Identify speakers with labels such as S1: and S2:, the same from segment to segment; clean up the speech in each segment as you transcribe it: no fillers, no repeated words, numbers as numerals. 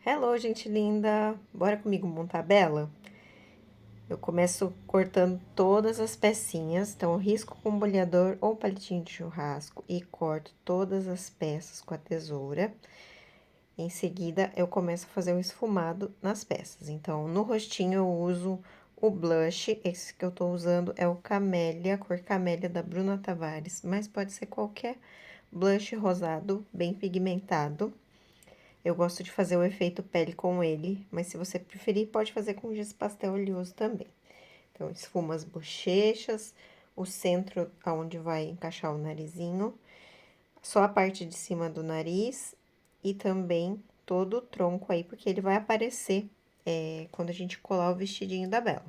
S1: Hello, gente linda! Bora comigo montar a Bela? Eu começo cortando todas as pecinhas, então eu risco com um boleador ou palitinho de churrasco e corto todas as peças com a tesoura. Em seguida, eu começo a fazer o esfumado nas peças. Então, no rostinho eu uso o blush, esse que eu tô usando é o Camélia, cor Camélia da Bruna Tavares, mas pode ser qualquer blush rosado, bem pigmentado. Eu gosto de fazer o efeito pele com ele, mas se você preferir, pode fazer com giz pastel oleoso também. Então, esfuma as bochechas, o centro aonde vai encaixar o narizinho, só a parte de cima do nariz e também todo o tronco aí, porque ele vai aparecer quando a gente colar o vestidinho da Bela.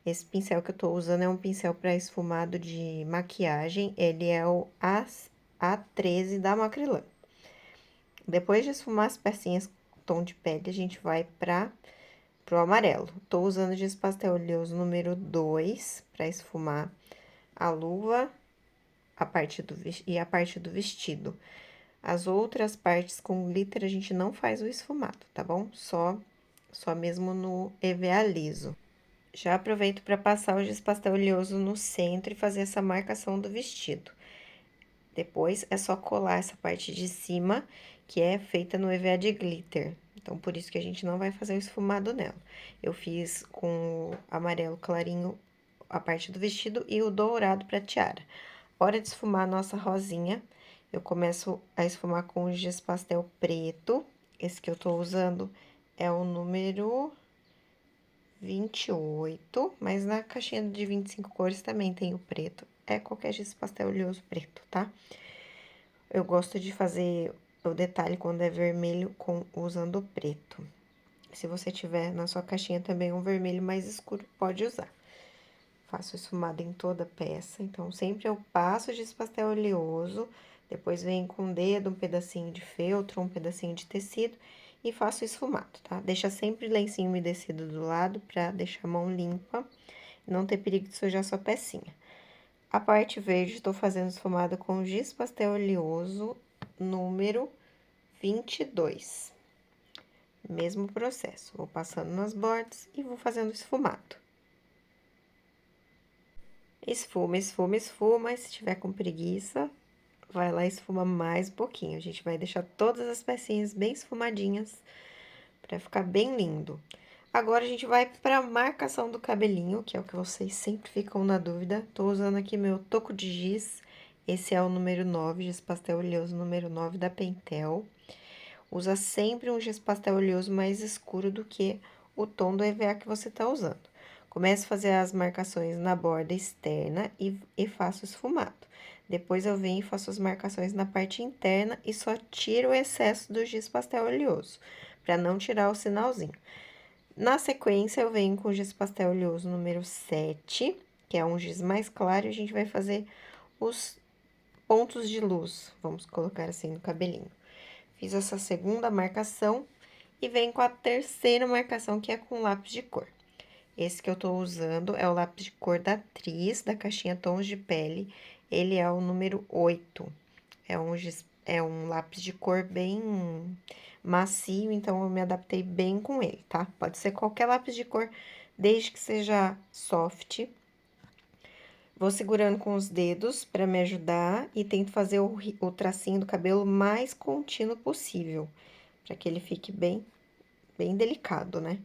S1: Esse pincel que eu tô usando é um pincel para esfumado de maquiagem, ele é o A13 da Macrylan. Depois de esfumar as pecinhas com tom de pele, a gente vai pro amarelo. Tô usando giz pastel oleoso número 2 para esfumar a luva e a parte do vestido. As outras partes com glitter a gente não faz o esfumado, tá bom? Só mesmo no EVA liso. Já aproveito para passar o giz pastel oleoso no centro e fazer essa marcação do vestido. Depois, é só colar essa parte de cima, que é feita no EVA de glitter. Então, por isso que a gente não vai fazer o esfumado nela. Eu fiz com o amarelo clarinho a parte do vestido e o dourado pra tiara. Hora de esfumar a nossa rosinha, eu começo a esfumar com o giz pastel preto. Esse que eu tô usando é o número 28, mas na caixinha de 25 cores também tem o preto. É qualquer giz pastel oleoso preto, tá? Eu gosto de fazer o detalhe quando é vermelho usando preto. Se você tiver na sua caixinha também um vermelho mais escuro, pode usar. Faço esfumado em toda a peça, então sempre eu passo giz pastel oleoso, depois venho com o dedo, um pedacinho de feltro, um pedacinho de tecido e faço esfumado, tá? Deixa sempre lencinho umedecido do lado pra deixar a mão limpa e não ter perigo de sujar sua pecinha. A parte verde, tô fazendo esfumado com giz pastel oleoso número 22. Mesmo processo, vou passando nas bordas e vou fazendo esfumado. Esfuma, esfuma, esfuma, e se tiver com preguiça, vai lá e esfuma mais um pouquinho. A gente vai deixar todas as pecinhas bem esfumadinhas, pra ficar bem lindo. Agora, a gente vai pra marcação do cabelinho, que é o que vocês sempre ficam na dúvida. Tô usando aqui meu toco de giz, esse é o número 9, giz pastel oleoso número 9 da Pentel. Usa sempre um giz pastel oleoso mais escuro do que o tom do EVA que você tá usando. Começo a fazer as marcações na borda externa e faço esfumado. Depois, eu venho e faço as marcações na parte interna e só tiro o excesso do giz pastel oleoso, para não tirar o sinalzinho. Na sequência, eu venho com o giz pastel oleoso número 7, que é um giz mais claro, e a gente vai fazer os pontos de luz, vamos colocar assim no cabelinho. Fiz essa segunda marcação e venho com a terceira marcação, que é com lápis de cor. Esse que eu tô usando é o lápis de cor da Atriz, da caixinha Tons de Pele. Ele é o número 8. É um lápis de cor bem macio, então eu me adaptei bem com ele, tá? Pode ser qualquer lápis de cor, desde que seja soft. Vou segurando com os dedos para me ajudar e tento fazer o tracinho do cabelo mais contínuo possível, para que ele fique bem delicado, né?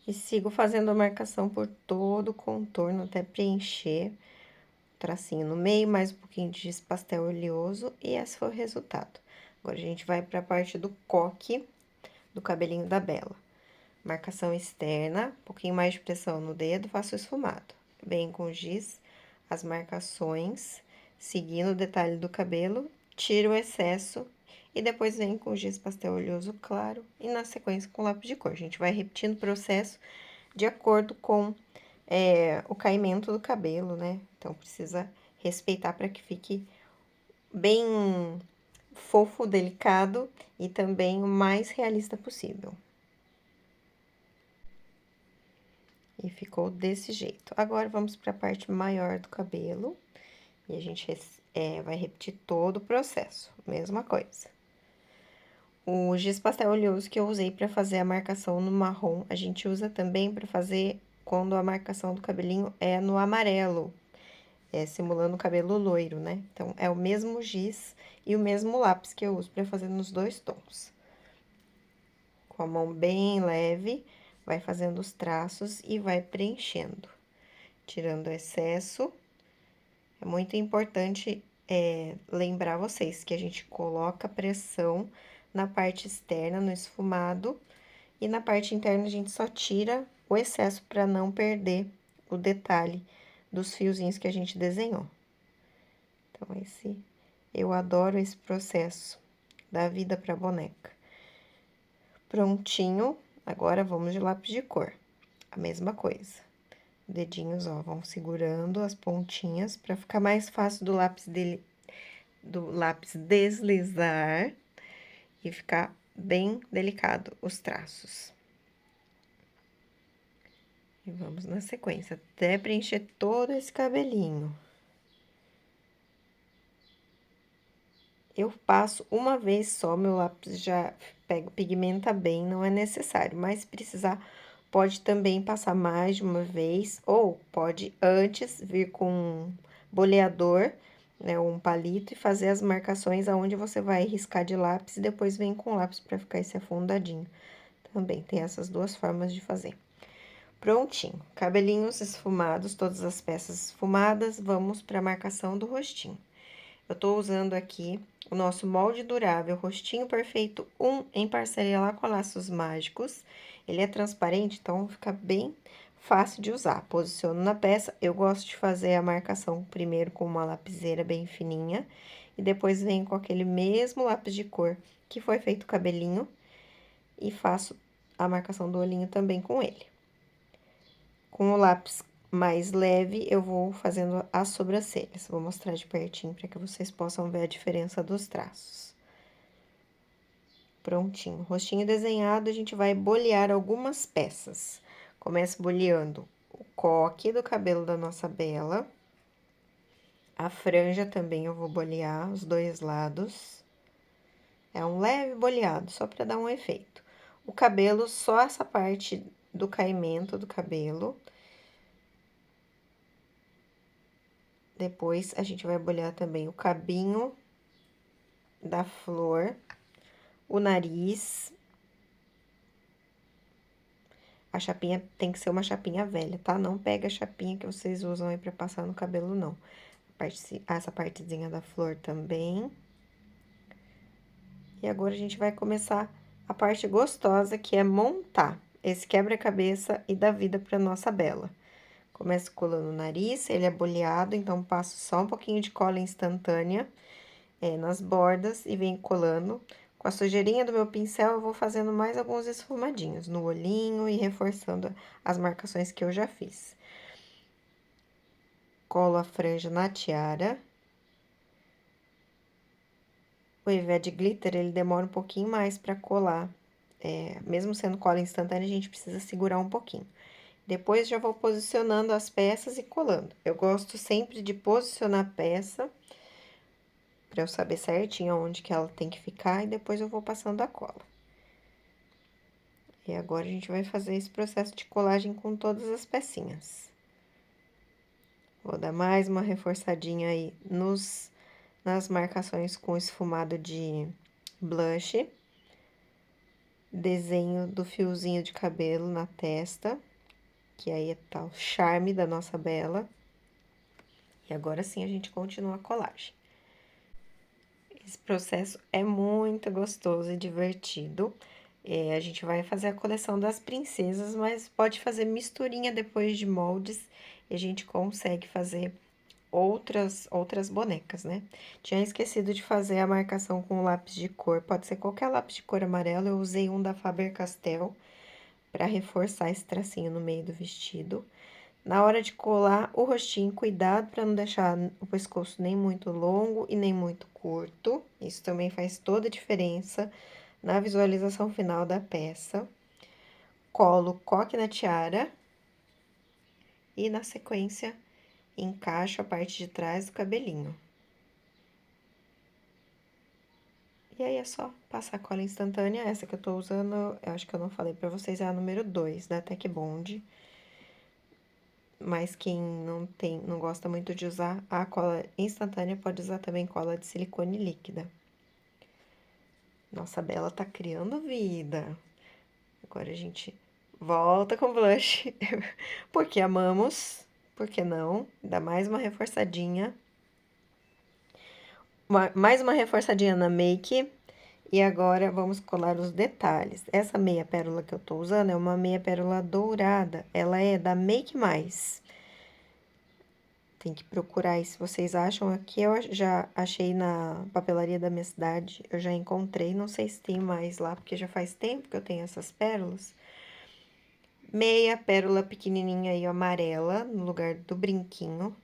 S1: E sigo fazendo a marcação por todo o contorno até preencher o tracinho no meio, mais um pouquinho de giz pastel oleoso e esse foi o resultado. Agora, a gente vai para a parte do coque do cabelinho da Bela. Marcação externa, um pouquinho mais de pressão no dedo, faço esfumado. Venho com giz, as marcações, seguindo o detalhe do cabelo, tiro o excesso e depois venho com giz pastel oleoso claro e na sequência com lápis de cor. A gente vai repetindo o processo de acordo com o caimento do cabelo, né? Então, precisa respeitar para que fique bem fofo, delicado e também o mais realista possível. E ficou desse jeito. Agora, vamos para a parte maior do cabelo. E a gente vai repetir todo o processo, mesma coisa. O giz pastel oleoso que eu usei para fazer a marcação no marrom, a gente usa também para fazer quando a marcação do cabelinho é no amarelo, simulando o cabelo loiro, né? Então, é o mesmo giz e o mesmo lápis que eu uso para fazer nos dois tons. Com a mão bem leve, vai fazendo os traços e vai preenchendo, tirando o excesso. É muito importante lembrar vocês que a gente coloca pressão na parte externa, no esfumado, e na parte interna a gente só tira o excesso para não perder o detalhe dos fiozinhos que a gente desenhou. Então, eu adoro esse processo da vida para boneca. Prontinho, agora vamos de lápis de cor. A mesma coisa. Dedinhos, ó, vão segurando as pontinhas para ficar mais fácil do lápis deslizar e ficar bem delicado os traços. E vamos na sequência, até preencher todo esse cabelinho. Eu passo uma vez só, meu lápis já pigmenta bem, não é necessário, mas se precisar, pode também passar mais de uma vez, ou pode antes vir com um boleador, né, ou um palito, e fazer as marcações aonde você vai riscar de lápis, e depois vem com lápis para ficar esse afundadinho. Também tem essas duas formas de fazer. Prontinho, cabelinhos esfumados, todas as peças esfumadas, vamos para a marcação do rostinho. Eu tô usando aqui o nosso molde durável Rostinho Perfeito 1 em parceria lá com a Laços Mágicos. Ele é transparente, então fica bem fácil de usar. Posiciono na peça, eu gosto de fazer a marcação primeiro com uma lapiseira bem fininha. E depois venho com aquele mesmo lápis de cor que foi feito o cabelinho. E faço a marcação do olhinho também com ele. Com o lápis mais leve, eu vou fazendo as sobrancelhas. Vou mostrar de pertinho para que vocês possam ver a diferença dos traços. Prontinho. Rostinho desenhado, a gente vai bolear algumas peças. Começo boleando o coque do cabelo da nossa Bela. A franja também eu vou bolear os dois lados. É um leve boleado, só para dar um efeito. O cabelo, só essa parte do caimento do cabelo. Depois, a gente vai bolear também o cabinho da flor, o nariz. A chapinha tem que ser uma chapinha velha, tá? Não pega a chapinha que vocês usam aí pra passar no cabelo, não. Essa partezinha da flor também. E agora, a gente vai começar a parte gostosa, que é montar esse quebra-cabeça e dar vida pra nossa Bela. Começo colando o nariz, ele é boleado, então passo só um pouquinho de cola instantânea nas bordas e venho colando. Com a sujeirinha do meu pincel, eu vou fazendo mais alguns esfumadinhos no olhinho e reforçando as marcações que eu já fiz. Colo a franja na tiara. O Eved Glitter, ele demora um pouquinho mais para colar. Mesmo sendo cola instantânea, a gente precisa segurar um pouquinho. Depois, já vou posicionando as peças e colando. Eu gosto sempre de posicionar a peça para eu saber certinho onde que ela tem que ficar e depois eu vou passando a cola. E agora, a gente vai fazer esse processo de colagem com todas as pecinhas. Vou dar mais uma reforçadinha aí nas marcações com esfumado de blush. Desenho do fiozinho de cabelo na testa, que aí tá o charme da nossa Bela. E agora sim, a gente continua a colagem. Esse processo é muito gostoso e divertido. A gente vai fazer a coleção das princesas, mas pode fazer misturinha depois de moldes e a gente consegue fazer outras bonecas, né? Tinha esquecido de fazer a marcação com lápis de cor, pode ser qualquer lápis de cor amarelo. Eu usei um da Faber-Castell para reforçar esse tracinho no meio do vestido. Na hora de colar o rostinho, cuidado para não deixar o pescoço nem muito longo e nem muito curto. Isso também faz toda a diferença na visualização final da peça. Colo o coque na tiara e, na sequência, encaixo a parte de trás do cabelinho. E aí é só passar cola instantânea. Essa que eu tô usando, eu acho que eu não falei pra vocês, é a número 2 da Tech Bond. Mas quem não gosta muito de usar a cola instantânea, pode usar também cola de silicone líquida. Nossa, a Bela tá criando vida. Agora a gente volta com blush, porque amamos, por que não? Dá mais uma reforçadinha. Mais uma reforçadinha na make. E agora vamos colar os detalhes. Essa meia pérola que eu tô usando é uma meia pérola dourada. Ela é da Make Mais. Tem que procurar aí se vocês acham. Aqui eu já achei na papelaria da minha cidade. Eu já encontrei. Não sei se tem mais lá, porque já faz tempo que eu tenho essas pérolas. Meia pérola pequenininha aí, amarela, no lugar do brinquinho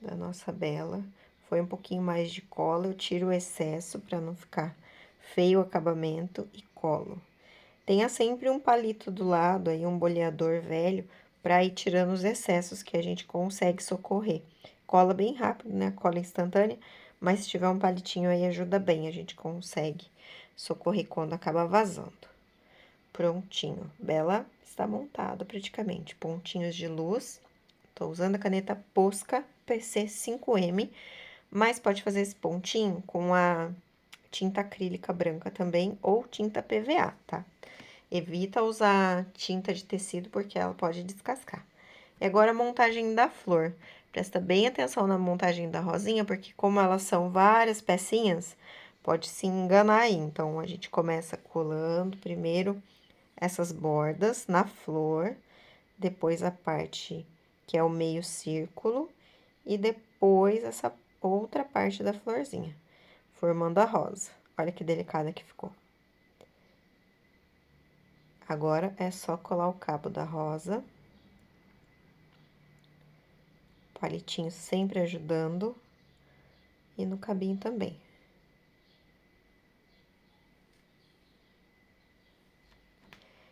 S1: da nossa Bela. Foi um pouquinho mais de cola, eu tiro o excesso para não ficar feio o acabamento e colo. Tenha sempre um palito do lado aí, um boleador velho, para ir tirando os excessos que a gente consegue socorrer. Cola bem rápido, né? Cola instantânea, mas se tiver um palitinho aí ajuda bem, a gente consegue socorrer quando acaba vazando. Prontinho. Bela está montada praticamente. Pontinhos de luz. Tô usando a caneta Posca PC 5M, mas pode fazer esse pontinho com a tinta acrílica branca também ou tinta PVA, tá? Evita usar tinta de tecido porque ela pode descascar. E agora a montagem da flor. Presta bem atenção na montagem da rosinha, porque como elas são várias pecinhas, pode se enganar aí. Então, a gente começa colando primeiro essas bordas na flor, depois a parte que é o meio círculo e depois essa outra parte da florzinha, formando a rosa. Olha que delicada que ficou. Agora é só colar o cabo da rosa. Palitinho sempre ajudando. E no cabinho também.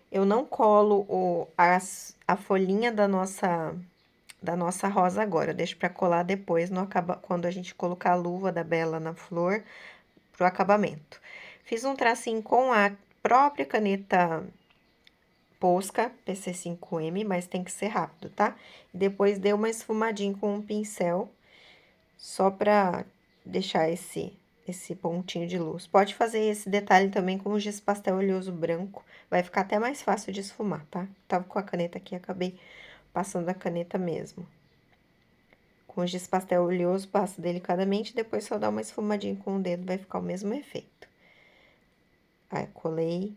S1: Eu não colo a folhinha da nossa rosa agora. Eu deixo pra colar depois, quando a gente colocar a luva da Bela na flor, pro acabamento. Fiz um tracinho com a própria caneta Posca PC5M, mas tem que ser rápido, tá? Depois dei uma esfumadinha com um pincel, só pra deixar esse pontinho de luz. Pode fazer esse detalhe também com o giz pastel oleoso branco, vai ficar até mais fácil de esfumar, tá? Tava com a caneta aqui, acabei passando a caneta mesmo. Com o giz pastel oleoso, passa delicadamente, depois só dá uma esfumadinha com o dedo, vai ficar o mesmo efeito. Aí, colei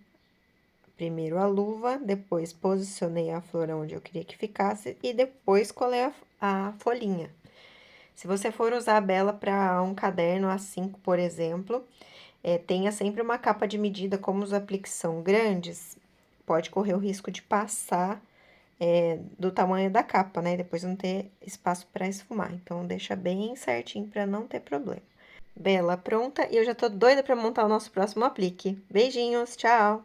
S1: primeiro a luva, depois posicionei a flor onde eu queria que ficasse e depois colei a folhinha. Se você for usar a Bela para um caderno A5, por exemplo, tenha sempre uma capa de medida, como os apliques são grandes, pode correr o risco de passar do tamanho da capa, né? Depois não ter espaço para esfumar. Então, deixa bem certinho para não ter problema. Bela, pronta. E eu já tô doida para montar o nosso próximo aplique. Beijinhos, tchau!